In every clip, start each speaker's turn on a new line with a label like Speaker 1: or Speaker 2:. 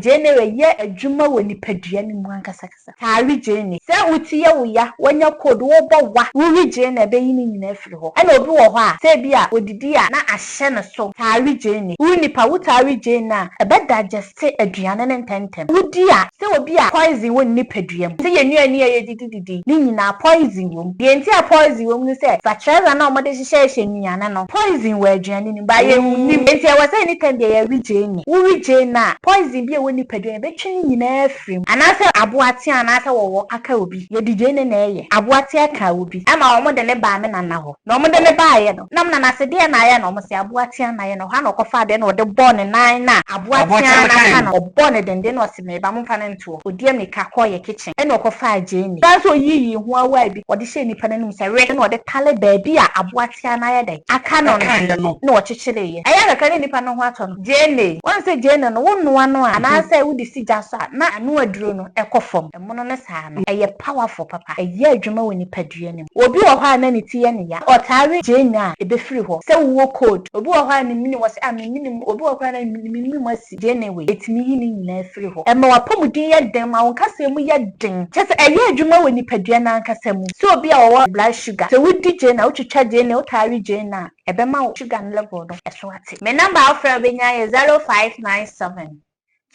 Speaker 1: Jane we ye adwuma wo nipadua ni mu ankasakasa. Taare Jane. Se utiye wo ya wonya code wo bo wa. Wo Jane ebe yi ni nyina afiri ho. Ana obi wo ho a se bia odidi a na ahye ne so. Taare Jane. Wo nipa wo taare Jane a ebe digest aduane ne ntentem. Wo di a se obi a poison wo nipadua mu. Se ye nuani ye dididi ni nyina poison wo. Ye nti a poison wo mu se fatreza na omode hye nuane no. Poison wo aduane ni ba ye ni nti e wose ni kan de ye Jane. Wo Jane na poison bi woni padua betwe nyina afrim anase aboate anase wowo aka obi ye DJ ne na eye aboate aka obi ama omo de ne ba me nana ho na omo de ne ba ye no nam na se de na ye no omo se aboate na ye no ha na okofa de na ode born nan na aboate na na obone dende na osime ba mfa ne nto odiem ni kakọ ye kitchen e na okofa Jane so yiyi ho awa bi ode hye nipa nanum se re na ode tale ba bi a aboate na ye de aka no na ochechire ye aya ka ne nipa no ho ato no Jane won se Jane no wonnoa no anase wudi si jasa na anu aduro no ekofom emono ne saa no eye powerful papa eye adwuma woni padua nim obi wo ho na ne tie ne ya otare Jane a ebefiri ho se wo code obi wo ho na mini wo se amini obi wo ho na mini masi Jane we etimi yi ni nyina afiri ho ema wapomudin ye den ma won kasa mu ye den chese eye adwuma woni padua na nkasa mu se obi a wo blood sugar se wudi Jane a wotwetwa Jane otare Jane a ebema wo sugar level no eso ate me number offer benya ye 0597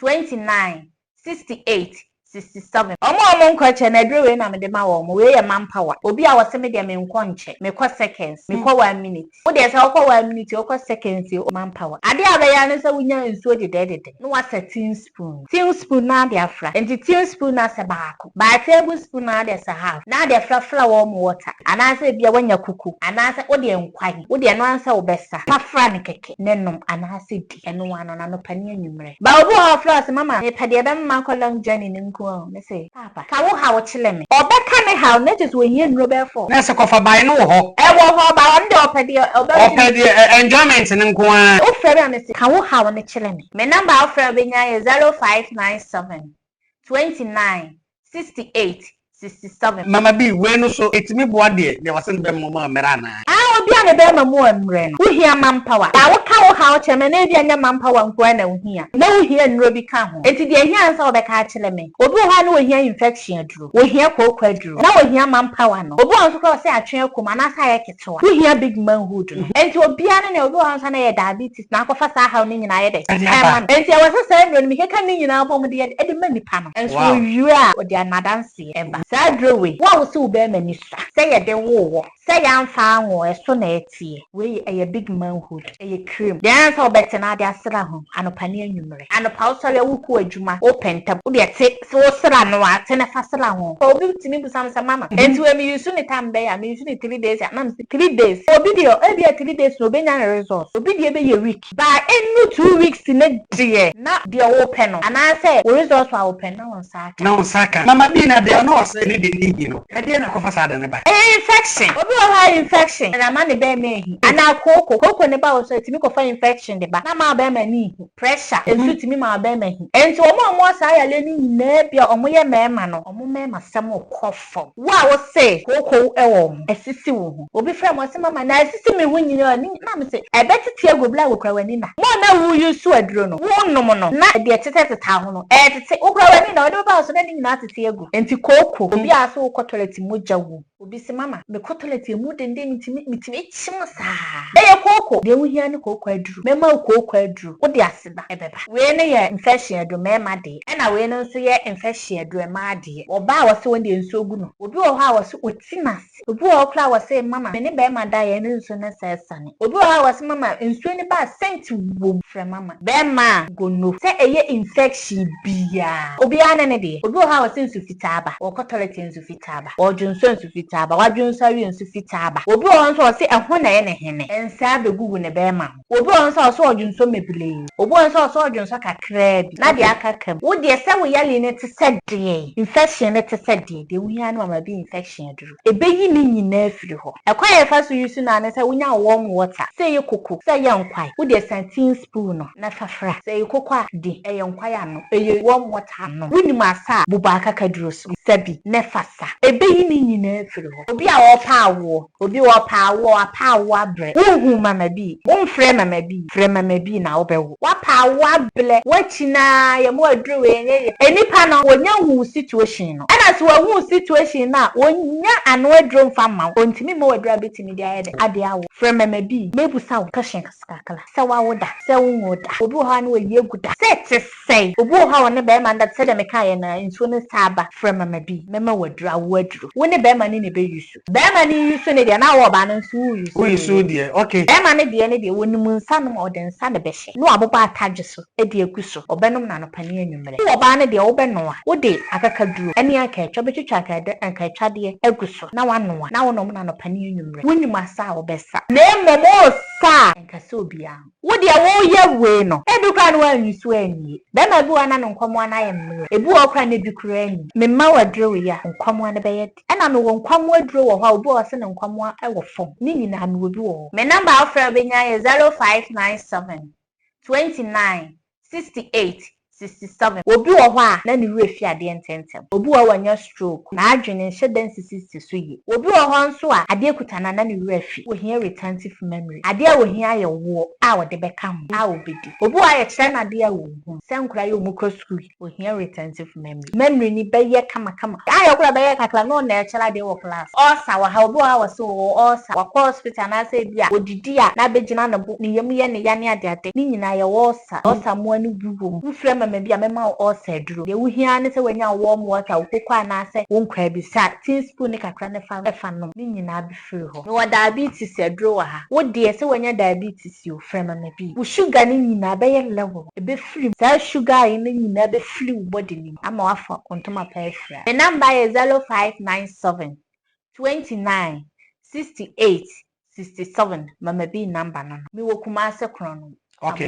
Speaker 1: 29 68 67 omo nkwache na dre we na me de ma wo mo we ye manpower obi a wose me de me nkwo nche me kwa seconds me kwa 1 minute wo de se kwa 1 minute o kwa seconds o manpower ade abaya ne se wunya nsuo de no wa teaspoon na de afra enti teaspoon na se baako ba tablespoon na de se half na de afra warm water anase bia wanya kuku anase wo de nkwan wo de no ansa wo besa afra ne keke nenom anase di eno ano na no pani anwumre ba obi ho afra se mama e pade be mma kolang journey ne me say papa ka wo ha wo chile me obeka me ha na just we here nrobe for
Speaker 2: na se kofa bai no ho
Speaker 1: e wo ho ba on de opedi
Speaker 2: enjoyment ne nko a
Speaker 1: o fere me say ka wo ha wo ne chile me number offer benya ye 0597 29 68 67
Speaker 2: mama bi we no so etimi boa de wasen be mo ma mera na
Speaker 1: obi a ne be ma mo amre no wo hia manpower ba wo ka wo ha wo cheme na bia nya manpower nko na wo hia na wo hia nro bi ka ho enti de hia ansa wo be ka chele me obi wo ha na wo hia infection aduro wo hia kokwa aduro na wo hia manpower no obi wo so ka se atwen akoma na sa ye ketewa wo hia big manhood no enti obi a ne obi wo ansa na ye diabetes na akofa sa ha ni nyina ye de enti wo se se nro ni keka ni nyina bom de e de manipa no enso wo yu a wo de anadanse eba sa drowe wo se wo be mani sa se ye de wo se ya mfa anwo eso na etie we a big manhood a cream dan so bet na de asra ho anopane anwumre anopa usore wuku adwuma open tab wo de te so sra no a te na fasra ho obi timi busam sa mama enti we mi yusu ni tambe ya mi yusu ni 3 days na 3 days obi de e bia 3 days no be nya results obi de be ye week ba enu 2 weeks ne de na de open no ana say we results are open na won saka
Speaker 2: mama bi na de no say ni de ni no e de na ko fasada ne ba
Speaker 1: infection obi o ha infection na ma ne be mehi ana koko ne ba wo so timi ko fa infection de ba na ma be ma ni pressure ensu timi ma be ma hi enti omo sa ya le ni nyina bia omo ye mema no omo mema sam okofo wa wo se koko ewo esisi wo ho obi fra mo se mama na esisi me ho nyina ni na me se e betete agobla wo kra wani na mo na wu yusu aduro no wo nom no na de tete ta ho no e tete wo kra wani na wo ba so na ni nyina tete agu enti koko obi aso wo toilet moja wo obi se mama me ko toilet mu dende mitimi chim sa eye koko de wo hia ne koko aduru mema koko aduru wo de aseda ebeba we ne ye infection aduru mema de na we no nso ye infection aduru ma de oba wo se wo de nso ogu no obi wo ha wo se otinas obi wo kra wo se mama me ne be ma da ye ne nso ne sesane obi wo ha wo se mama nso ni ba sent wo fra mama be ma gono se eye infection bia obi ana ne de obi wo ha wo se nso fitaba wo ko toilet nso fitaba wo junso nso fitaba wa junso wi nso fitaba obi wo nso se ho na ye ne hene ensa be gugu ne be ma obi wo nso so junso mebule obi wo nso so junso kakra bi na de akakam wo de se wo yale ne te sede infection ne te sede de wo hia no ma bi infection aduru ebeyi ni nyina afiri ho ekwa ye fa so yusu na ne se wonya warm water se ye koko se ye nkwai wo de santin spoon no na fafra se ye koko a de ye nkwai ano ye warm water no woni ma sa buba akakaduru so sabi ne fasa ebeyi ni nyina afiri firi ho obi a opa awo obi opa awo apa awo abre wohu mama bi wonfrɛ mama bi frɛ mama bi na obewo wapa awo abre wachina ye mo aduru we nye enipa no wonya hu situation no ana so hu situation na wonya ano aduru mfa ma ontimi mo aduru betimi dia ade awo frɛ mama bi mebusa wo kashin kaskakala sɛ wawoda sɛ woda obi ho na we yeguda sɛ te sɛ obi ho ne be ma nda sɛ de meka ye na nsuo ne saba frɛ mama bi mema waduru awo aduru wo ne be ma ne be yusu be ma ne yusu ne de na wo ba no nsu
Speaker 2: yusu de okay
Speaker 1: be ma ne de wonimu nsa no ode nsa ne be hye no aboba atadwe so e de egu so obenom na no pane anwumre wo ba ne de wo be no a wo de akaka duro ene aka etwa be twitwa aka etwa de egu so na wano na wo no na no pane anwumre wonim asa wo besa na ememo sa nkasa obia wo de wo ye we no e bi kwa no anyusu ani be ma bi wana no nkomo na ye mmre ebi wo kwa ne bi kura ani memma waduro we ya nkomo na be ye ena me wo nkomo aduro wo ha obi wo se ne nkomo e wo fom ni nyina me obi wo me number afra be nya ye 0597 29 68 67 obi wo ho a na ne refi ade ntentem obi wo wanya stroke na adwene hyedan sisi so yi obi wo ho nso a ade kutana na ne refi wo hia retentive memory ade a wo hia ye wo a wo de beka ho a wo bedi obi wo aye kyerɛ na ade a wo hu senkura ye mu kɔ school wo hia retentive memory ni bɛyɛ kama aye kura bɛyɛ kakla no na ɛkyerɛ ade wo class osa wa ha obi wo a wo so osa wa kɔ hospital na sɛ bia odidi a na begina na bo ne yam ye ne ya ne ade ni nyina ye wo osa mo ani bubu mu frɛ mama bi a mema osa duro de wo hia ne sɛ wanya warm water wo kokɔ na sɛ wo nkwa bi sa teaspoon ne kakra ne fa no ni nyina bi firi ho no diabetes aduro wa ha wo de sɛ wanya diabetes yo frɛ mama bi wo sugar ne nyina bɛyɛ level e be free sa sugar ne nyina be free wo body ni ama wafa kontoma pa afra the number is 0597 29 68 67 mama bi number no mi wo kuma se kron no
Speaker 2: okay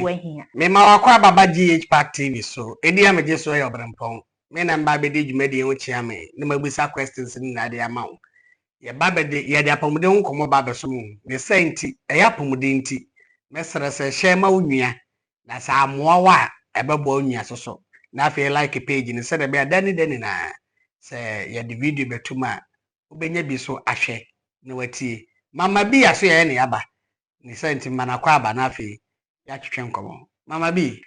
Speaker 2: me ma wakwa baba GH Park TV so edi ameje so ya obrempon me na mba be de dwumade ho chia me ne mabusa questions ni na de ama wo ye baba de ye de apomde ho komo baba so mu ne senti e ya apomde nti me sere se hye ma onua na sa amoa wa ebebo onua so na fe like page ni se de be dani na se ye de video betuma obenya bi so ahwe ne watie mama bi aso ye ne yaba ne senti mana kwa aba na fe ya twetwe nkomo mama bi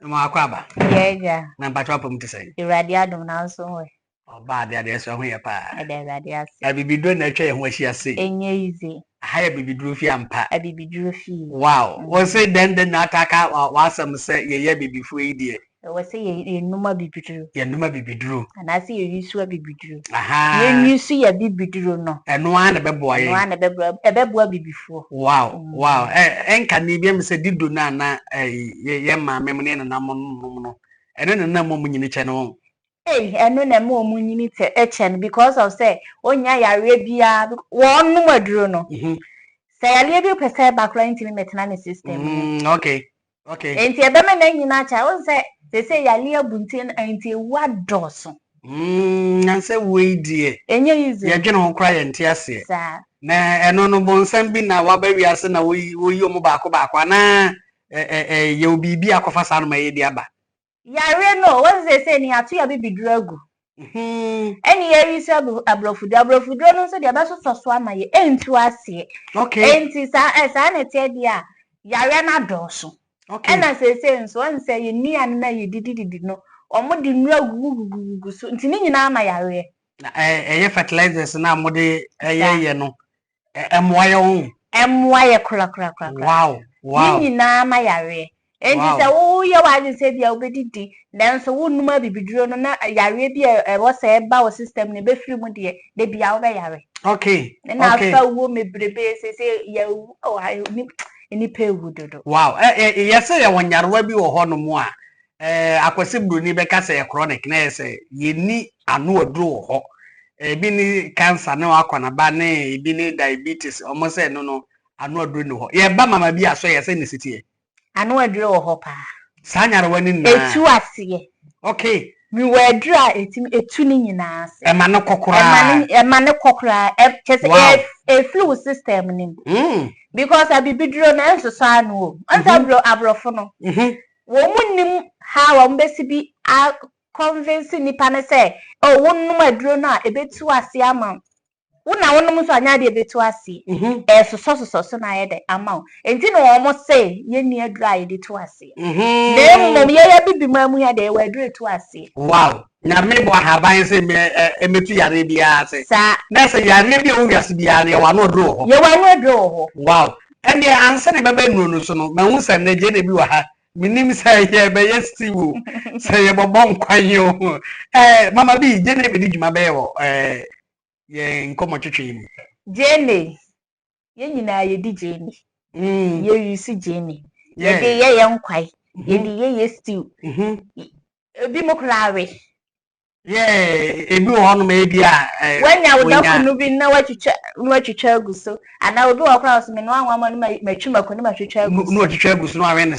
Speaker 2: ma akwa aba
Speaker 1: yeah
Speaker 2: na mpacho apom te sai
Speaker 1: iradi adom na nso ho
Speaker 2: oba de so ho ye pa
Speaker 1: iradi ase
Speaker 2: ya bibidro na atwa ye ho ahia se
Speaker 1: enye easy
Speaker 2: ha ya bibidro fi ampa
Speaker 1: abibidro fi
Speaker 2: wow wo say den na ataka wasam se ye bibifu yi de
Speaker 1: wo say ye numa bibidro ana say ye yusu bibidro
Speaker 2: aha
Speaker 1: ye yusu ye bibidro no
Speaker 2: eno an na beboa ye
Speaker 1: eno an na beboa bibifu
Speaker 2: wow enka ni bi am se dido na ye ma mem ne na no eno na mo nyini che no
Speaker 1: eno na mo nyini te eche because of say onya yare bia wonu maduro no say yare bi pese bakra intimi metena ne system
Speaker 2: okay
Speaker 1: enti ebe me na nyina cha o say yare abuntin enti wadoso
Speaker 2: nanse we die
Speaker 1: enye yize
Speaker 2: ye dwene ho kra ye nte ase
Speaker 1: sa
Speaker 2: na eno no bonsam bi na wabawi ase na woyi omo baako na ye obibi akofa sa no ma ye di aba
Speaker 1: yare no what say ni atu ya bibidro agu eni ye yisu abrofudro no so de abaso soso ama ye entu ase
Speaker 2: okay
Speaker 1: enti sa na te dia yare na doso
Speaker 2: okay
Speaker 1: ena say nso onse ye ni an na ye dididi no omo de nu agugugugu so nti ni nyina ama yare
Speaker 2: ye fertilizers na amode ye no emoa ye
Speaker 1: kura
Speaker 2: wow
Speaker 1: ni nyina ama yare enti sa wo ye waje se bia obedidi nanso wo numa bibiduro no na yare bia wo se eba wo system ne be free mu de bia wo be yare
Speaker 2: okay
Speaker 1: na afa wo mebrebe se ye ni pe wudodo
Speaker 2: wow ye se ye wonyarewa bi wo ho no mu a akwase broni be ka se chronic na ye se ye ni anu aduro wo ho ebi ni cancer na akwana ba na ebi ni diabetes omo se no anu aduro no ho ye ba mama bi aso ye se ni sitie
Speaker 1: anu aduro wo ho pa
Speaker 2: sanyare wani na
Speaker 1: etu ase
Speaker 2: okay
Speaker 1: mi wadru a etu ni nyina ase
Speaker 2: ema ne kokora
Speaker 1: chese flu system ni because abibidro na enso anu anta abrofo no wo munnim ha wo mbesi bi convince nipa ne say wonnum aduro no a ebetu ase ama Una wonom so anya de betu ase so na ye de ama enti no omo say ye ni adura ye de to ase na mom ye ya bibi mamu ya de we adura to ase
Speaker 2: wow na me bo haban se me emetu yare bia ase
Speaker 1: sa
Speaker 2: na se yare bia wo wiase bia na ye wa no dro ho
Speaker 1: ye wa no dro ho
Speaker 2: wow ene anse ne baba nunu so no ma hu se ne je ne bi wa ha minim say ye be yestiwo say ye bobon kwan yo mama bi je ne be di djuma be wo ye nkomo twetwe mu
Speaker 1: jene ye nyina ye di jene ye yusi jene ye de ye nkwai ye de ye stew ebi mokrawe
Speaker 2: ebi wo no ma bia
Speaker 1: wanya wodakunu bi na watwitwa aguso ana obi wo kra so me no anwa no matwuma ko no matwitwa aguso
Speaker 2: no twitwa aguso no awe ne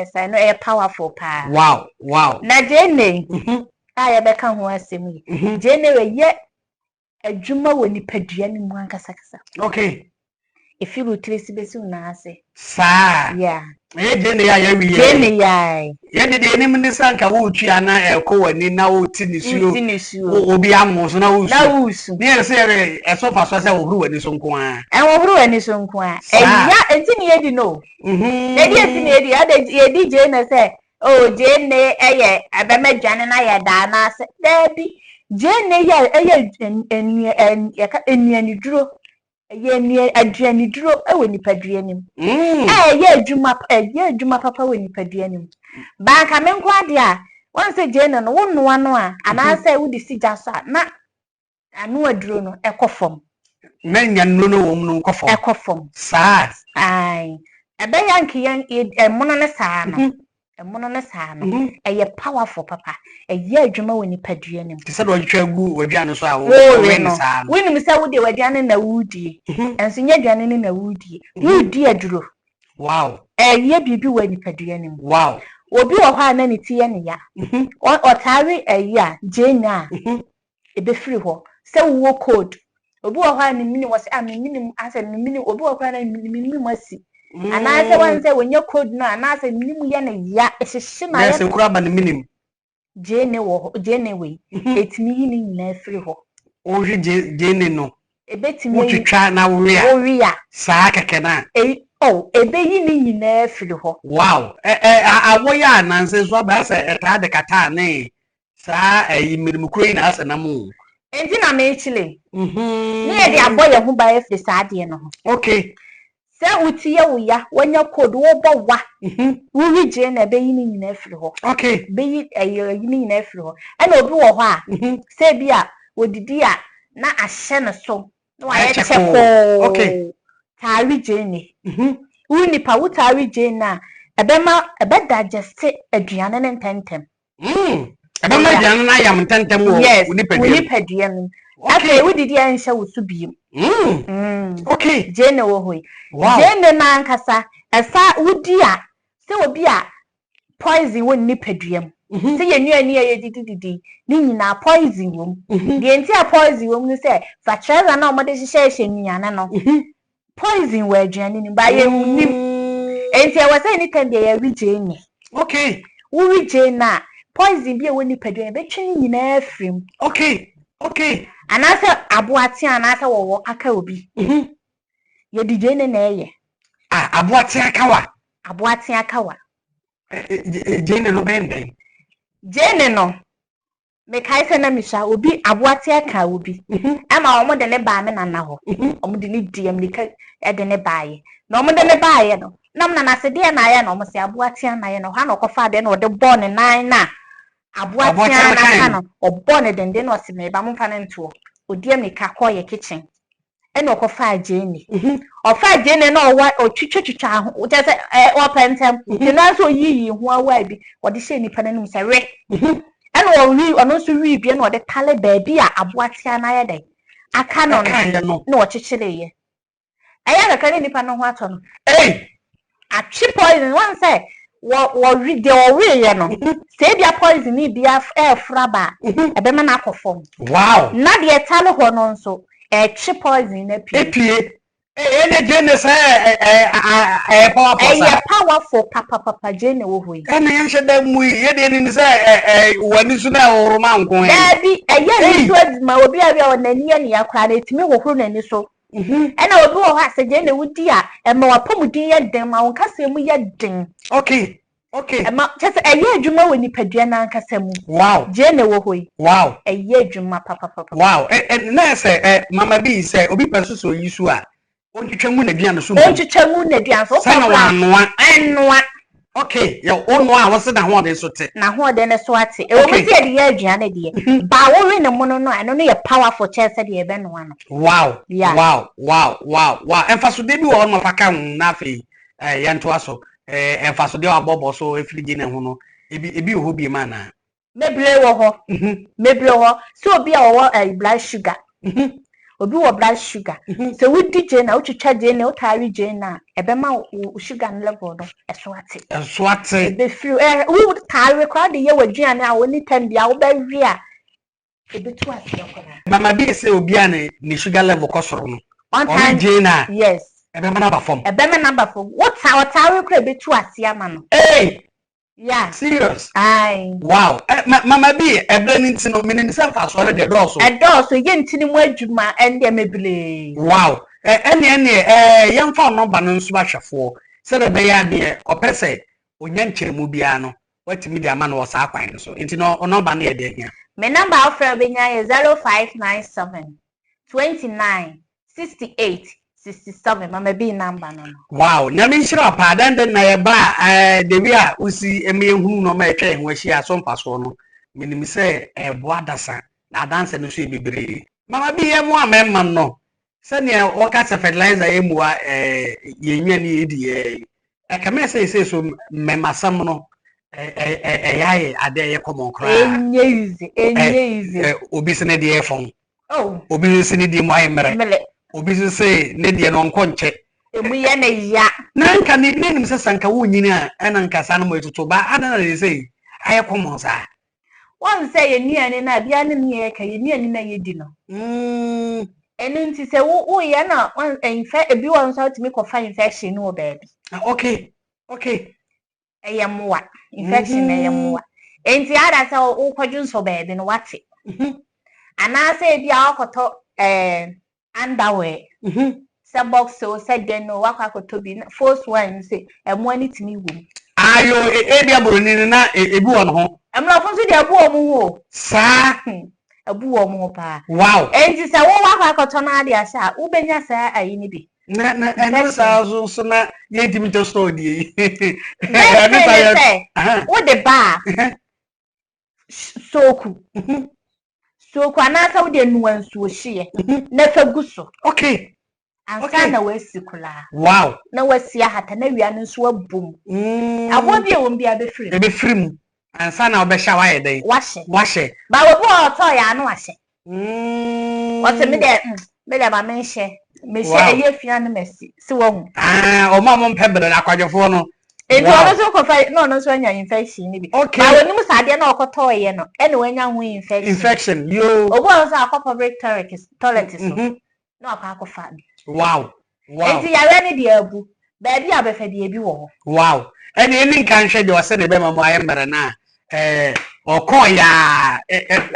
Speaker 2: sa
Speaker 1: no e powerful pa
Speaker 2: wow
Speaker 1: na jene ya beka ho asem yi jene we ye adwuma wo nipadua ni mu ankasa kasa
Speaker 2: okay
Speaker 1: if you trace besi una ase
Speaker 2: sa
Speaker 1: yeah
Speaker 2: jene ya wi
Speaker 1: jene ya
Speaker 2: ye de enim ni sanka wo tua na ekowani na wo ti ni suo obi amo so na wusu ni ese eso fa so se wo huru wani so nko a
Speaker 1: wo huru wani so nko a ya enti ni edi no na di enti ni edi ada ye di jene se oh jene eye abemadwane na ye da na ase dabi jene ya eye eniani duro ye aduani duro ewe nipadua nim ye adwuma papa we nipadua nim ba ka me nko ade a won se jene no wonnoa no a ana se wo di sija so na anu aduro no ekofom
Speaker 2: na nya no wo mu no
Speaker 1: ekofom
Speaker 2: sa
Speaker 1: ai ebe yanke yan emono ne saa no emono ne saa no eye powerful papa eye adwuma we nipadua nim
Speaker 2: ti se do twetwa agu wadwane so a wo
Speaker 1: ne saa no wini mi se wo de wadwane na wudie enso nya dwane ne na wudie aduro
Speaker 2: wow
Speaker 1: eye bibi we nipadua nim
Speaker 2: wow
Speaker 1: obi wo ha na ne tie ne ya otare eye a jena ebe free ho se wo code obi wo ha ne mini wo se amini ase mini obi wo ha na mini masi ana se wan se wonya code no ana se mini ye ne ya ehihye na
Speaker 2: ya se kura ba ne minim
Speaker 1: jene we etimi yini nyina free ho
Speaker 2: o hwe jene no
Speaker 1: ebetimi
Speaker 2: wo twitwa na wo ya saa keke na
Speaker 1: ebe yini nyina free ho
Speaker 2: wow awo ya na nse so ba se eta de kata ne saa minim kuro na ase na mu
Speaker 1: enti na me chile ni e de aboye ho ba efre saa de no
Speaker 2: okay
Speaker 1: se utiye wo ya wonya code wo bo wa wo rije na be yini nyina free ho
Speaker 2: okay
Speaker 1: be yini nyina free ho ana obi wo ho a se bi a wodidi a na ahye ne so na wa ye cheko
Speaker 2: okay
Speaker 1: tari jeni uni pa wo tari jeni na ebe digest aduane ne ntentem
Speaker 2: ebe ma aduane na yam ntentem wo
Speaker 1: unipadua no afa wodidi anhye wo so biem
Speaker 2: okay
Speaker 1: jeni wo hoi jeni na ankasa esa wodi a se obi a poison wo nipadua mu se ye nuani ye dididi ni nyina poison wo de enti a poison wo mu se fa treza na omode hye nuane no poison wa aduane ni ba ye nim enti e wase ni kan de ye rije ni
Speaker 2: okay
Speaker 1: wo rije na poison bi e woni padua be twen nyina afrim
Speaker 2: okay
Speaker 1: anase aboate anase wo aka obi ye dije ne na ye
Speaker 2: aboate aka wa jene no bende
Speaker 1: jene no me kai se na misha obi aboate aka obi ama omo de ne ba me nana ho omo de ne diem ne ka e de ne baaye na omo de ne baaye no nam na nase de na ye na omo se aboate na ye no ha na okofa de na ode bo ne nan na aboate na ka no obo ne de no se me ba mo fa ne nto odiem ne ka ko ye kitchen e na okofa jene ofa jene na owa otwitwitwa ho o te se o pentem te na so yiyi ho awa bi ode hye nipa nanim se we eno ono so wi bia na ode tale baabi a aboatia na ye dai aka no na o chichire ye aya ka nipa no ho ato no a chi poison one say wo ri de o wi ye no se bia poison ni bia fraba ebe ma na akofom
Speaker 2: wow
Speaker 1: na de tale ho no nso chi poison na pie
Speaker 2: Jane say
Speaker 1: powerful papa Jane wo hoyi
Speaker 2: ene yen hye mu ye de ni say wani su na oroma nko he
Speaker 1: Dabi ni so aduma obi a onani ya ne yakra na etimi hohoro nani so ena obi wo ha se Jane wudi a ema wapomudin ye den ma wonkasa mu ye den
Speaker 2: okay
Speaker 1: ema chese adwuma wo nipadua na ankasa mu
Speaker 2: wow
Speaker 1: Jane wo hoyi
Speaker 2: wow
Speaker 1: adwuma papa
Speaker 2: wow na say mama bi say obi peso so yisu a ontwetwa mu na duan so
Speaker 1: ontwetwa mu na duan so
Speaker 2: sana wa
Speaker 1: anoa
Speaker 2: okay ya ono a wose na ho de so te
Speaker 1: na ho de ne so ate e wo ti de ya aduane de ba wo we ne mo no eno no ye powerful chese de ebe no ano
Speaker 2: wow emfaso de bi wo no faka na afi ya nto aso emfaso de abobo so efrigi ne ho no ebi ho bi ma na
Speaker 1: mebre wo so obi a wo blood sugar obi wo blood sugar so we DJ na utwitwa je na utari je na ebe ma sugar no level no eso ate ebe free we tari kwa de ye waduane a woni tam bia wo ba wi a ebe tu ase yakona
Speaker 2: mama bi say obi a ne sugar level kosoro no
Speaker 1: on time
Speaker 2: je na
Speaker 1: yes
Speaker 2: ebe ma number form
Speaker 1: what tari kwa ebe tu ase ama no yeah
Speaker 2: serious
Speaker 1: ai
Speaker 2: wow mama bi ebe ni ntino mini se fa so de doso
Speaker 1: ye ntini mu adwuma ende mebile
Speaker 2: wow ene yemfa no ba no nso ba hwefo se de be ya de opese onya nkyeremu bia no watimi de ama no wo sa kwan so ntino no ba no ye de hia
Speaker 1: my number of benya is 0597 29 68 67 mama bi number no
Speaker 2: wow nyame nshira pa dan na ye ba de bi a usi eme ehunu no ma etwa ho ahia so mpaso no minim se ebo adasa na danse no so ebibire mama bi ye mo amemma no se ne o ka fertilizer ye mu a ye nwa ne edi ka me se so memasam no yaye ade ye common kra
Speaker 1: enye easy
Speaker 2: obi se ne de ye fon obi se ne de mo ayemere obi se ne de no nkonche
Speaker 1: emu ye na ya
Speaker 2: na nka ne nim se sanka wo nyini a ena nka sa na mo etutu ba adana de se aye common sa
Speaker 1: won se ye nuane na bia ne me ye ka ye nuane na ye di no enu nti se wo ye na ebi won so timi ko fa infection no baby
Speaker 2: okay
Speaker 1: eyemwa infection eyemwa enti ada se wo kwadun so baby no wate ana se bia akoto underwear se box so se den no wakwakoto bi first one se emu ani timi wom
Speaker 2: ayo bia boroni na ebi won ho
Speaker 1: emla fo so de abu omu ho
Speaker 2: sa
Speaker 1: abu omu pa
Speaker 2: wow
Speaker 1: enti se wo wakwakoto na ade asa wo benya sa ayi ni bi
Speaker 2: na eno sa so na ye dim to store die
Speaker 1: wo de ba soku anaka wo de nuansuo hye na faguso
Speaker 2: okay
Speaker 1: anka na wasikula
Speaker 2: wow
Speaker 1: na wasia hata na wia no so abum abo bia won bia be
Speaker 2: firim ansa na obesha wa yedai wahye
Speaker 1: ba wo bo oto ya no wahye wote me de ba menhye eye fia no mesi si wo hu
Speaker 2: o ma mo mpebere na kwadwofo no
Speaker 1: enti ono so ko fa no so anya infection ni bi ba woni mu sade na okoto ye no ene wanya hu infection
Speaker 2: yo
Speaker 1: obo on sa akọ public toilet so na akọ fa bi
Speaker 2: wow
Speaker 1: enti ya we ni de abu ba bi abefa de ebi wo ho
Speaker 2: wow ene nka nhwe de ose ne be ma mo aye mere na okoya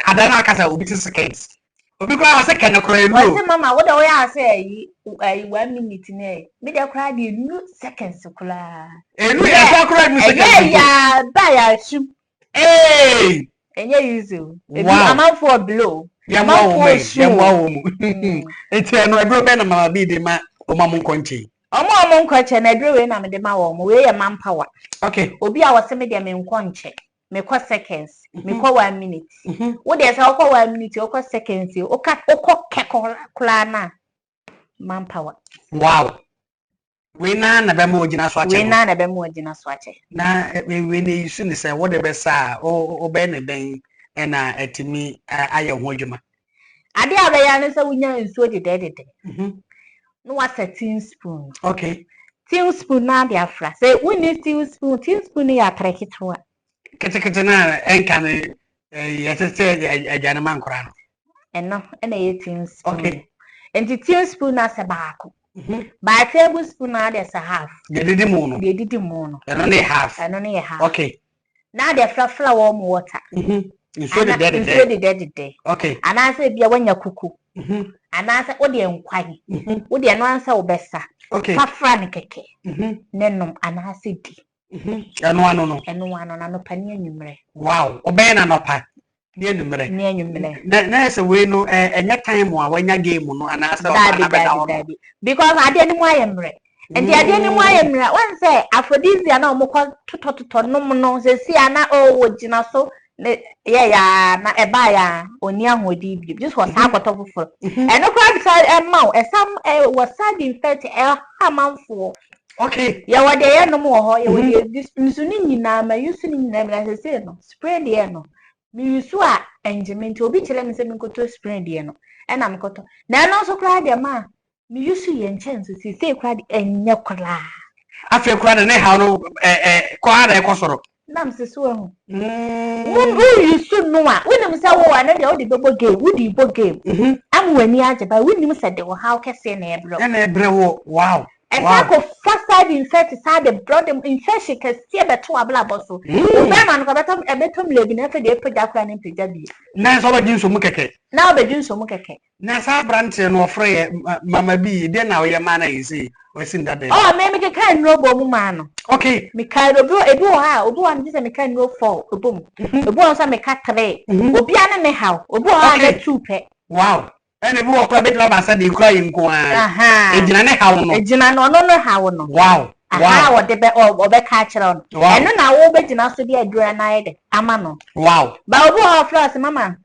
Speaker 2: adana akasa obi ti seconds obi kwa ase kana kro elu
Speaker 1: wase mama wo de wo ya ase ayi 1 minute na me de kra de nu seconds kula
Speaker 2: elu ya sa kra nu seconds
Speaker 1: ya ba ya shu enye yuzu ebi amanfo blow
Speaker 2: yamwa mu enti eno ebro be na mama bi de ma o ma mo nkonche
Speaker 1: omo nkonche na ebro we na me de ma wo mo we ye manpower
Speaker 2: okay
Speaker 1: obi a wase me de me nkonche me kwa seconds me kwa 1 minute wo de sa kwa 1 minute o kwa seconds o kekula na manpower
Speaker 2: wow we na be mo gina so ache na we ne yisu ni se wo de be sa o be ne ben na atimi aye ho adwuma
Speaker 1: ade abaya ne se wunya nsuo de no wa 13 spoon
Speaker 2: okay
Speaker 1: teaspoon na de afra se wuni teaspoon ya treketwa
Speaker 2: kete na enka ne yesese ajana mankora no
Speaker 1: eno ena ye teaspoon
Speaker 2: okay
Speaker 1: enti teaspoon na se baako By tablespoon now there's a half.
Speaker 2: They did mono.
Speaker 1: They did mono.
Speaker 2: And only half.
Speaker 1: And only a half.
Speaker 2: Okay.
Speaker 1: Now they're flour warm water.
Speaker 2: You show the dead day. Okay.
Speaker 1: And I said, be a when you're cuckoo. And I said, what the inquiry? What the answer will best.
Speaker 2: Okay.
Speaker 1: Fafran keke. Nenum and I said,
Speaker 2: and one no.
Speaker 1: And one on a penny number.
Speaker 2: Wow. Obey an upper. Near the There's a way no, and that time when your game no, and I said,
Speaker 1: because I didn't wire. And the idea why I'm one say, Aphrodisia no more to no, say, see, Anna, oh, Gina, so, yeah, not a buyer, or young with you. This was half a top of and no crime side and mouth, as some was sad in fact, a month for. Okay, yeah, what they are no more, this Musunin, my using them as I say, no, spread the no. Me swa enjiment obi chele me se me koto spring de no e na me koto na no so kra de ma me yusu ye nchance si se kra de enye kra
Speaker 2: afi kra de ne ha no kwa da ekosoro
Speaker 1: na me se so hu wo yusu no a wo nim se wo wa na de wo de bebo game wo di bo game am wani age ba wo nim se de wo how kese na ebro
Speaker 2: na ebre wo wow.
Speaker 1: And wow. First side infect side the blood infection can see better abla boso. Man ko better e better lebi na fe de pega kwa na pega bi.
Speaker 2: Na so ba din so mu keke.
Speaker 1: Na ba din so mu keke.
Speaker 2: Na sa branche no frɛ mama bi de na we ma na yisi we sin that day.
Speaker 1: Oh, me ke kan no bo mu ma no.
Speaker 2: Okay.
Speaker 1: Me kai do ebi o ha, obi wan di se me kan no 4 obom. Obi wan sa me ka 3. Obi ane me ha, obi wan na 2 pe.
Speaker 2: Wow. And if you walk a bit like I said, you cry in Kwan.
Speaker 1: Ejina no how no.
Speaker 2: Wow.
Speaker 1: Wow, the be or be catch on. And no now will be now to be a granite. Amano.
Speaker 2: Wow.
Speaker 1: But obu of floss, mama.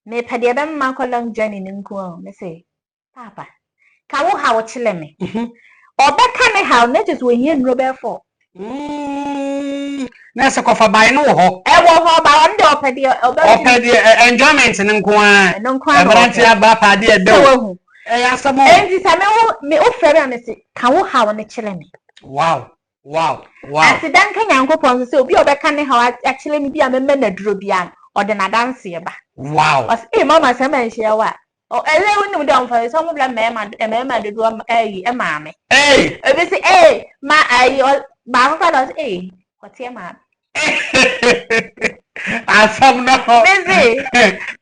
Speaker 1: Me pedi a man call long journey in Kwan. Me say, Papa, can you how chile me? Or be can how netters we hear Robert for.
Speaker 2: Nessa cofa by no ho.
Speaker 1: E wo ho ba on do pedi
Speaker 2: enjoyment in Kwan.
Speaker 1: No Kwan.
Speaker 2: Brantia ba pa de do. Asamo.
Speaker 1: Enti sa me o fere am say kan wo ha won chile me.
Speaker 2: Wow.
Speaker 1: Asidan kan yankopon say obi obeka ne ha chile me bia me na duro bia o de na dance ye ba.
Speaker 2: Wow.
Speaker 1: Mama say man share wa. O ele wonu dem fa so mo bla me de do e ma me. Obi say ma ba ko do what ye ma.
Speaker 2: Asam no.
Speaker 1: Busy.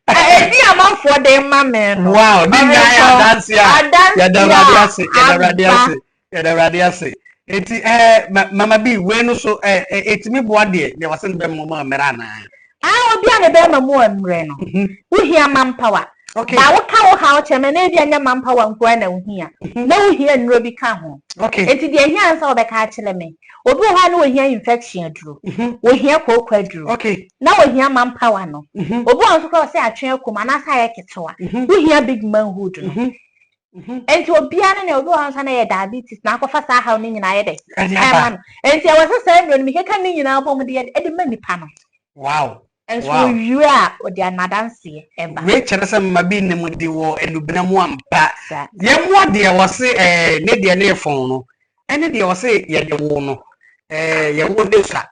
Speaker 1: Ebi amount for them, man.
Speaker 2: Wow. Dance ya. Ya da radiase. Eti mama bi we no so etimi boa de was in bem mo mera na.
Speaker 1: Obi an be ma mo amre no. Wo hia manpower.
Speaker 2: Okay.
Speaker 1: Ba wo ka wo ha wo cheme na bi anya manpower nko na wo hia. Na wo hia nro bi ka ho.
Speaker 2: Okay.
Speaker 1: Eti de hia ansa wo be ka chele me. Obi ho na wo hia infection aduro. Wo hia kokwa aduro.
Speaker 2: Okay.
Speaker 1: Na wo hia manpower no. Obi anso ka say atwen akoma na sa ye ketewa. Wo hia big manhood no. Enti obi an na obi anso na ye diabetes na akofa sa ha ni nyina ye de. Enti e wo say no mi keka ni nyina pom de e de manipa no.
Speaker 2: Wow.
Speaker 1: And so you are or the anadansi eba.
Speaker 2: We chere se mabi ne mu di wo enubena mu ampa. Ye mu de wo se ne de ne fon no. Ene de wo se ye de wo no. Ye wo de sa.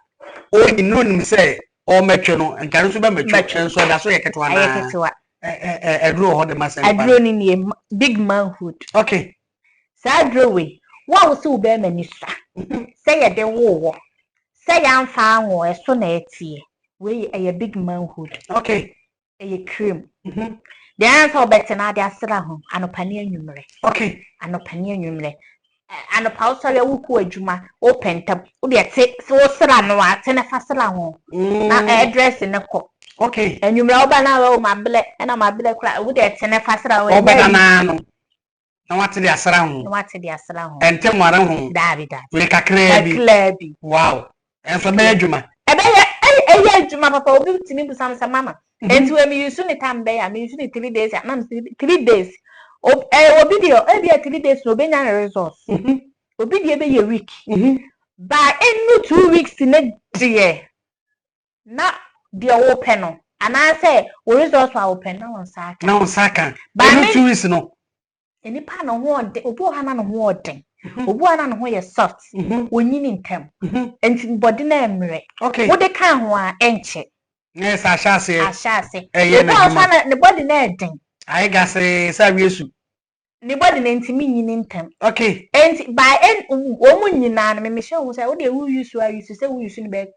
Speaker 2: O ni no nim se o metwe no nkan so be metwe so da so ye ketwa na.
Speaker 1: Ye ketwa.
Speaker 2: Edro ho de masen.
Speaker 1: Edro ni big manhood.
Speaker 2: Okay.
Speaker 1: Sa adro we. Wa wo se wo be mani sa. Say ye de wo. Say ya mfa anwo e so na etie. We a big manhood.
Speaker 2: Okay.
Speaker 1: A cream. The answer better now they are still at home. Anopania numere.
Speaker 2: Okay.
Speaker 1: Anopania numere. And a pausa wuku ejuma open tab. Udi ate so sra no ate na fasala ho. Na address in a co.
Speaker 2: Okay.
Speaker 1: And you remember now my ble and my ble cry. Udi ate na fasala ho.
Speaker 2: Obana no. Na wate dia sra ho.
Speaker 1: Na wate dia sra ho.
Speaker 2: Ente mwara ho.
Speaker 1: Dabi.
Speaker 2: We kakra bi. Wow. Enso be ejuma.
Speaker 1: Juma papa obi timi bu sam mama enti we mi yusu ni tambe ya mi yusu ni 3 days ya na 3 days obi dio e bia 3 days no be nya results obi dio be ye week by any 2 weeks ne die na dio open no and I say we results are open na on saka
Speaker 2: by 2 weeks no
Speaker 1: eni pa no ho de obi o ha na no ho ode obu ana no ho ye soft onyini ntam enti body na emre
Speaker 2: okay
Speaker 1: wo de kan ho a enche
Speaker 2: yes ashase
Speaker 1: obu ana ne body na eden
Speaker 2: ai ga se sa wiesu
Speaker 1: ne body na ntimi nyini ntem.
Speaker 2: Okay.
Speaker 1: And by end wo nyina na me show say wo dey who use say who use in be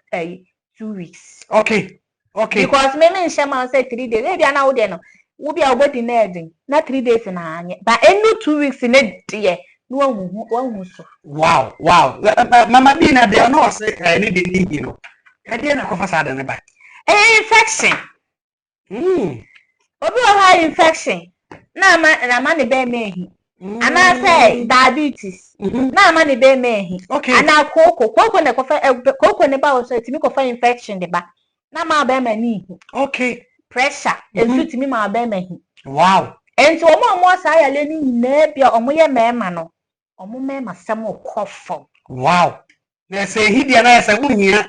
Speaker 1: 2 weeks.
Speaker 2: Okay. Okay.
Speaker 1: Because me nshema say 3 days. E bia na wo dey no. Wo bia wo body na edin. Na 3 days na anye. But any 2 weeks na dey no hu so.
Speaker 2: Wow. Mama B na dey no say any dey need you know. E dey na kofa sada ne ba.
Speaker 1: Infection. Obi o ha infection. Na ma ne be mehi. And I say diabetes. Na ma ne be mehi.
Speaker 2: Okay.
Speaker 1: And I koko ne kofa koko ne ba o so timi kofa infection de ba. Na ma be mani.
Speaker 2: Okay.
Speaker 1: Pressure. Ensu timi ma be mehi.
Speaker 2: Wow.
Speaker 1: Enti omo sa ya le ni na bia omo ye mema no. Omo mema sam okofo.
Speaker 2: Wow. Na say hidia na say wuhia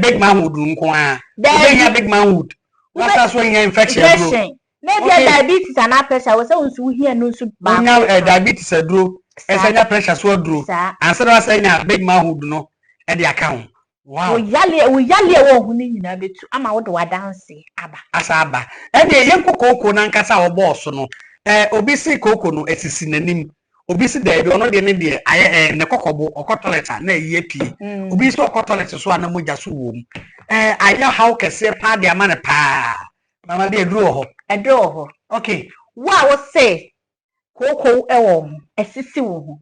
Speaker 2: big man wood nko a. Wuhia big man wood. What's so infection?
Speaker 1: Maybe diabetes and pressure was so wuhia no so ba.
Speaker 2: Now diabetes adro. Esanya pressure so adro. And so na say na big man wood no e dey account. Wow.
Speaker 1: We yale wo hu ni nyina betu ama wo de wa dance aba.
Speaker 2: Asa aba. E dey yenkoko na nkasa wo boss no. Obi si koko no esisi nanim. Obi si da bi ono de ne de aye ne kokobo okotoilet na eyi pie. Obi si okotoilet so ana mogya so wo mu. Aye how kese pa de ama ne pa. Mama bi eduro ho.
Speaker 1: Eduro ho.
Speaker 2: Okay.
Speaker 1: Wa wo say koko ewo esisi wo ho.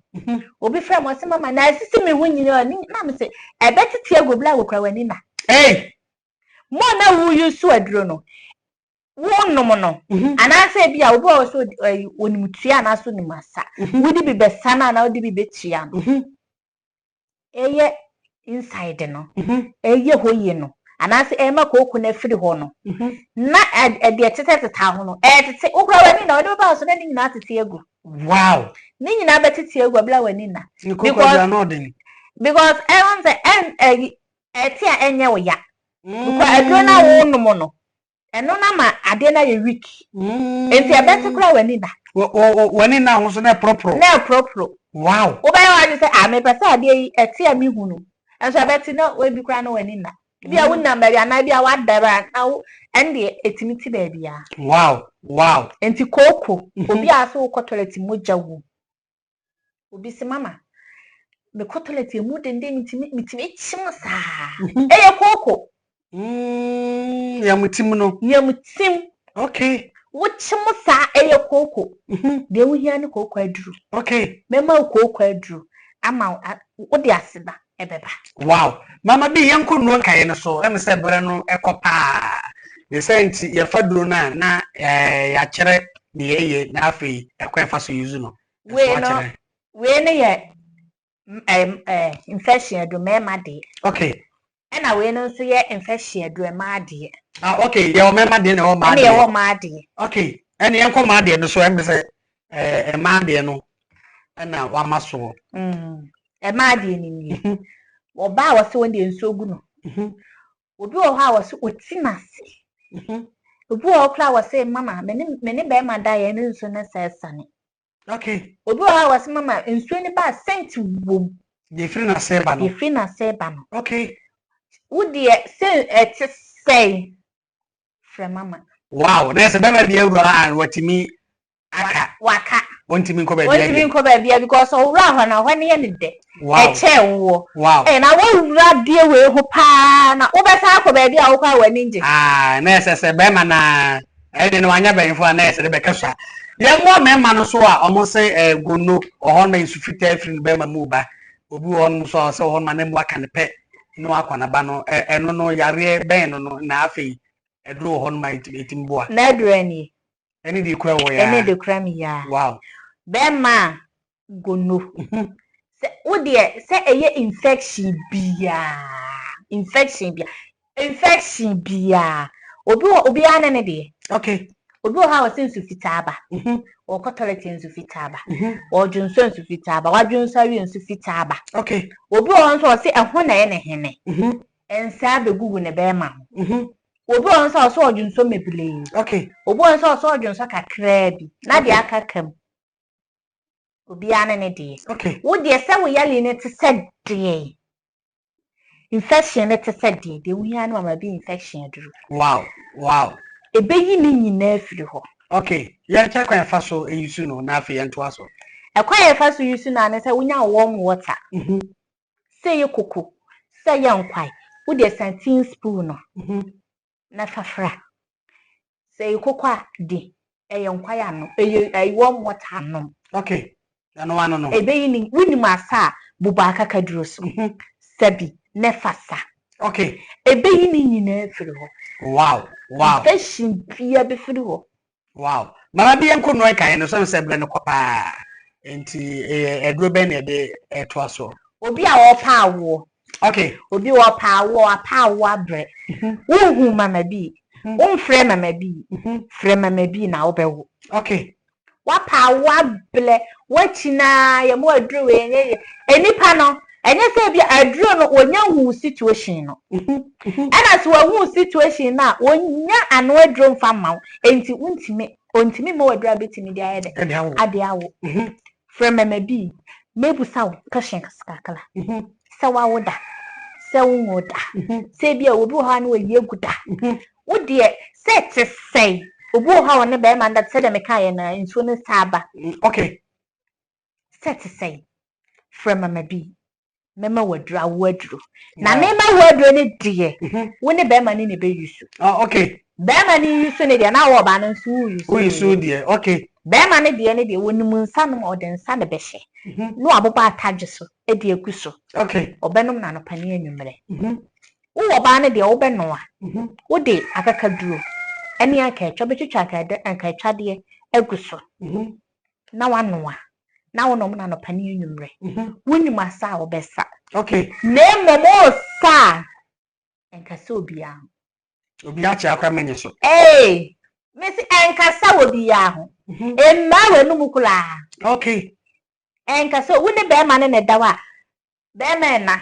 Speaker 1: Obi fra mo se mama na esisi me hu nyina ni na me say e betete agobla wo kra wani na.
Speaker 2: Hey.
Speaker 1: Mo na wu yusu aduro no. Wo no no. Ana say bia obi o so onimtua na so ni masa. Wudi bi besana na wudi bi betia no. Eye inside no. Eye hoye no. Ana say ema koko na firi ho no. Na e de tete ho no. Tete okra wani na odi ba so na ni nyina tete egu.
Speaker 2: Wow.
Speaker 1: Ni nyina betete egu abla wani na. Because I want say etia enye wo ya. Because adro na wo no mo no. Eno na ma ade na ye week. Enti abete kura wani na.
Speaker 2: Wani na ho so na propro.
Speaker 1: Na propro.
Speaker 2: Wow.
Speaker 1: Oba ya wa say me pese ade yi etia mi hu no. Enso abete na we bi kura na wani na. Bia wo na mbari ana bia wa dara na ende etimiti ba bia.
Speaker 2: Wow.
Speaker 1: Enti koko obi aso wo toilet moja wo. Obi se mama me toilet mu dende mitimi chim sa. Eye koko.
Speaker 2: Ya mutim no.
Speaker 1: Ya mutim.
Speaker 2: Okay.
Speaker 1: Wo chim sa eye koko. De wo hia ne koko aduru.
Speaker 2: Okay.
Speaker 1: Mema koko aduru. Ama wo de aseda ebeba.
Speaker 2: Wow. Mama bi yanko no nkaye no so. Em se bere no ekopa. Ne senti ye faduro na ya kire ne yeye na afei ekwefa so yuzu no.
Speaker 1: We ne ye infection adu mema de.
Speaker 2: Okay.
Speaker 1: Na we no so ye infection adu ma de.
Speaker 2: Okay, ye o mema de na o ma de.
Speaker 1: Na ye o ma de.
Speaker 2: Okay. Ene yanko ma de no so em se ma de no na wa maso.
Speaker 1: Ma de ni. Oba wa se wonde nso gu no. Obi o ha wa se otinase. Obi o kra wa se mama me ne be ma da ye ne nso na se sane.
Speaker 2: Okay.
Speaker 1: Obi o ha wa se mama nso ni ba sent wom.
Speaker 2: Ye free na seba no.
Speaker 1: Ye free na seba no.
Speaker 2: Okay.
Speaker 1: Udi se say from mama.
Speaker 2: Wow, na se be ma de awura watimi aka.
Speaker 1: Waka.
Speaker 2: Wontimi nko ba bia.
Speaker 1: Wontimi nko ba bia because owura ho na hwane ye ne de.
Speaker 2: Wow.
Speaker 1: Eche wo.
Speaker 2: Wow.
Speaker 1: Na wowura de we ho pa na wo besa akọ ba bia wo kwa wani nje.
Speaker 2: Na se be ma na de no anya benfo na se de be kasa. Ye mo me ma no so a omo se gono ohon na insufita afrin be ma mu ba. Obi won so se ohon ma na mu aka ne pe no akwana ba no eno no yare ben no na afei edro ohon ma itimboa.
Speaker 1: Na edro ani.
Speaker 2: Eni di kura wo ya.
Speaker 1: Eni di kura mi ya.
Speaker 2: Wow.
Speaker 1: Be ma gono. Se wo de se eye infection bia. Infection bia. Obi ana ne de.
Speaker 2: Okay.
Speaker 1: Obi o ha wa sensu fitaba. O ko toilet sensu fitaba. O junso sensu fitaba. Wa junso wi sensu fitaba.
Speaker 2: Okay.
Speaker 1: Obi o nso o se ehwo na ye ne hene. Ensa begugu ne be ma. Obi o nso o so junso mebule.
Speaker 2: Okay.
Speaker 1: Obi o nso o so junso kakra bi. Na de akakam. Obi ana ne de.
Speaker 2: Okay.
Speaker 1: Wo de se wo yale ne te se de. Infection ne te se de. De wo hia no ma bi infection aduru.
Speaker 2: Wow.
Speaker 1: Ebeyi ni nyina afiri ho.
Speaker 2: Okay. Yeah, check when first so you soon no na fe ento aso.
Speaker 1: E kwa first use na na say wonya warm water. Say you kuku. Say you nkwai. Wo de 13 spoon no. Na fafra. Say you kuku di. E nkwai ano. E warm water no.
Speaker 2: Okay. Ano ano no.
Speaker 1: Ebe yi ni wuni masa buba akaka duro so. Sabi ne fasa.
Speaker 2: Okay.
Speaker 1: Ebe yi ni nyina afiri ho.
Speaker 2: Wow.
Speaker 1: Fashion bia be firi ho.
Speaker 2: Wow. Mama bi enko no kan no so se bre no kopa. Enti eduro be na de eto aso.
Speaker 1: Obi a opa awo.
Speaker 2: Okay.
Speaker 1: Obi opa awo abre. Wo mama bi. Wo frɛ mama bi. Frɛ mama bi na obewo.
Speaker 2: Okay.
Speaker 1: Wapa wable wachina ya mo aduro we enye enipa no enye se bia aduro no wonya hu situation no ana so hu situation na wonya ano aduro mfa ma enti ontimi mo aduro betimi dia yede ade awo from mama bi mebusa wo kashin kaskakala se wawoda se woda se bia obi ho na waye guda wo de set say obu ha won be man that said me kai na nsuo ne saba.
Speaker 2: Okay.
Speaker 1: Set say from mama bi. Mama wadura waduro. Na mema waduro ne die. Wo ne be man ne be yusu.
Speaker 2: Oh, okay.
Speaker 1: Be man ne yusu ne die na wo ba no nsu yusu.
Speaker 2: Wo yusu die. Okay.
Speaker 1: Be man ne die woni mu nsa no o de nsa ne be hye. No aboba atagye so e de ekuso.
Speaker 2: Okay.
Speaker 1: Obenom na no pani anwumre. Wo ba ne die wo be no a. Wo de akaka duro. Eni aka etwa betwitwa aka etwa de eguso na wanoa na wonom na no pani enwumre wonim asa obesa
Speaker 2: okay
Speaker 1: na momo sa enkasa obia
Speaker 2: cha akwa menye so
Speaker 1: mesi enkasa obia ho emma wanum kula
Speaker 2: okay
Speaker 1: enkasa woni be ma ne dawa be ma na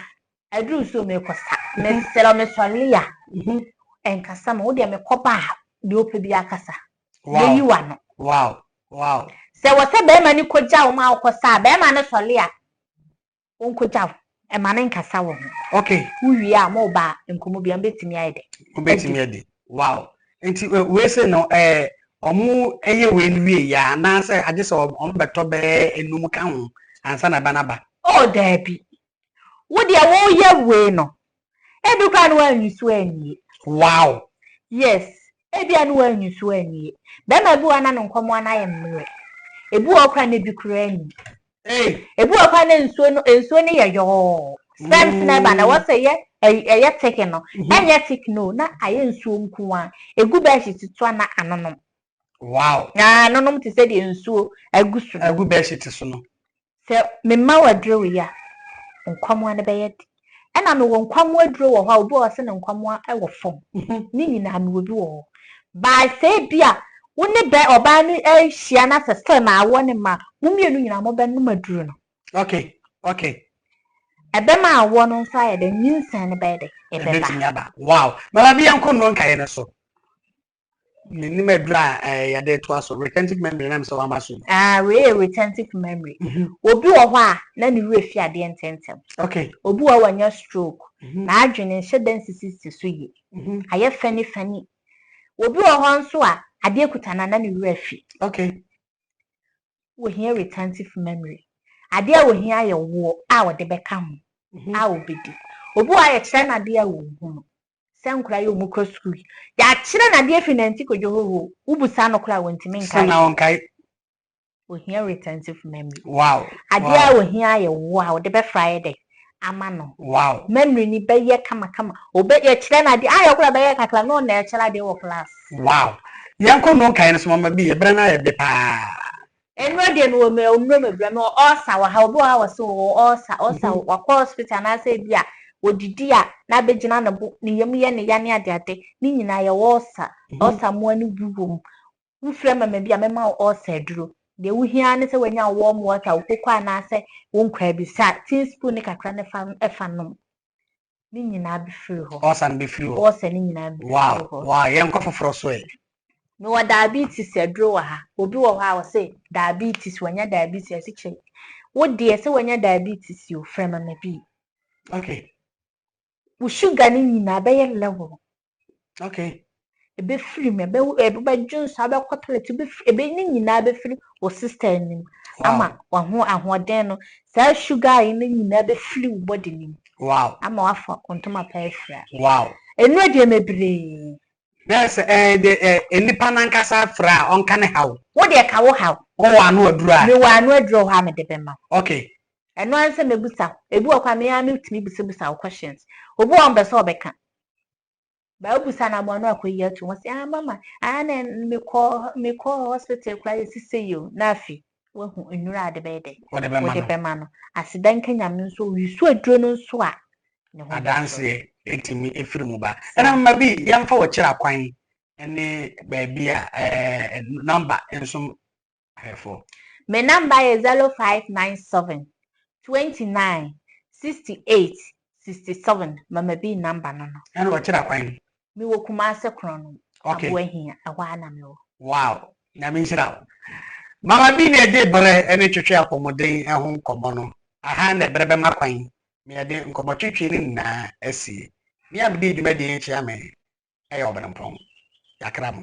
Speaker 1: aduru so me kosa me selo me solia enkasa ma wo de me koba de ope bi akasa
Speaker 2: wow
Speaker 1: yiwa no
Speaker 2: wow
Speaker 1: se wo se be ma ni koja wo ma akosa be ma ne sole a onkoja e ma ne nkasa wo
Speaker 2: okay
Speaker 1: uwi a mo ba nkomo bia betimi ayede
Speaker 2: betimi ayede wow enti we say no omu eye we nwie ya na say age se omu beto be enum ka ho ansa na banaba
Speaker 1: oh dabi wo de wo ye we no e bi kwa no anyusu anyi
Speaker 2: wow
Speaker 1: yes ebia no anyusu anyi be ma bi wana no nkomo na ye mmre ebu okra na bi kura anyi ebu okra na ensuo ne ye yo stems na ba na wo say ye take no enye take no na aye nsuo nkuwa egu ba hititu na anonom
Speaker 2: wow
Speaker 1: na anonom ti se de nsuo agusu
Speaker 2: egu ba hiti so no
Speaker 1: se memma wadro wi a nkwamo na be ye ena me wo nkwamo aduro wo ha obi o se ne nkwamo e wo fom ni nyina me obi wo ba se bia woni be oba ni ehia na se ma awo ne ma mumienu nyina mo be no maduro no
Speaker 2: okay
Speaker 1: ebe ma awo no nso aye de nyinsan ne be de ebe
Speaker 2: ba wow mala bi yanko no nkae ne so ni medra ya de to aso retentive memory na me so amaso
Speaker 1: we retentive memory obi wo ho a na ni refi ade ententem
Speaker 2: okay
Speaker 1: obi wo wanya stroke na adwene hye density so yi aye fani obi wo ho nso a ade kutana na ni refi
Speaker 2: okay
Speaker 1: wo hia retentive memory ade a wo hia ye wo a wo de beka ho a wo bedi obi wo aye kire na ade a wo hu senkura yo mu kro school ya kire na ade fi nanti kojo ho ubusa no kra wontimi nkai
Speaker 2: sana onkai
Speaker 1: wo hia retentive memory
Speaker 2: wow
Speaker 1: ade a wo hia ye wo a wo de be friday ama no
Speaker 2: wow
Speaker 1: memory ni be ye kama obe ye kire na ade a ye kura be ye kakla no na ye kire ade wo class
Speaker 2: wow yanko no nkai ne so mama bi ye brana ye be pa
Speaker 1: enro de no me bra me osa wa ha obo ha wo so osa wa hospital na say bia odidi a na begina na bo ne yam ye ne ya ne ade ni nyina ye osa mo ani buwom mfre mama bia me ma osa duro de wo hia ne se wanya wo mo water okokwa na se wo nkwa bi sa teaspoon ne kakra ne fa nom ni nyina bi free ho
Speaker 2: osa ne bi free ho
Speaker 1: osa ni nyina bi
Speaker 2: wow yanko foforo so e
Speaker 1: no wa diabetes adro wa ha obi wo ha wo say diabetes wanya diabetes asiche wo de se wanya diabetes yo frɛ mama bi
Speaker 2: okay
Speaker 1: wo sugar ni nyina be ye level
Speaker 2: okay
Speaker 1: ebe free me ebe Jones abe toilet ebe ni nyina be free wo sister nim ama wa ho ahoden no sa sugar yi ni nyina be free wo body nim
Speaker 2: wow
Speaker 1: ama wafa ontoma pa afra
Speaker 2: wow
Speaker 1: enu de mebre
Speaker 2: yes enipa nankasa fra onka ne haw
Speaker 1: wo de ka wo haw
Speaker 2: wo anu adura
Speaker 1: me wa anu aduro ha me de be ma
Speaker 2: okay
Speaker 1: enu anse mebusa ebu okwa me ya me timi busa questions obu on be so obeka ba obusa na mo no akoyi atu wo se mama na me call hospital kwa yesise yo na afi wo hu enura de be de
Speaker 2: wo
Speaker 1: de be ma no asidan kanyam nso wisu aduro no nso a ne ho
Speaker 2: adanse etimi efirimu ba era mma bi yamfa wo kira kwan ene ba bia number enso hefo
Speaker 1: me number is 0597 29 68 67 mama bi number no
Speaker 2: ene wo kira kwan
Speaker 1: mi wo Kumase krono
Speaker 2: okay
Speaker 1: aboahia awa na me wo
Speaker 2: wow na me nshira mama bi na de bere ene twetwe akomoden ehun nkomo no aha na bere be makwan me de nkomo twetwe ni na asi me am de dwuma de enchi ame ayo obere mpon yakram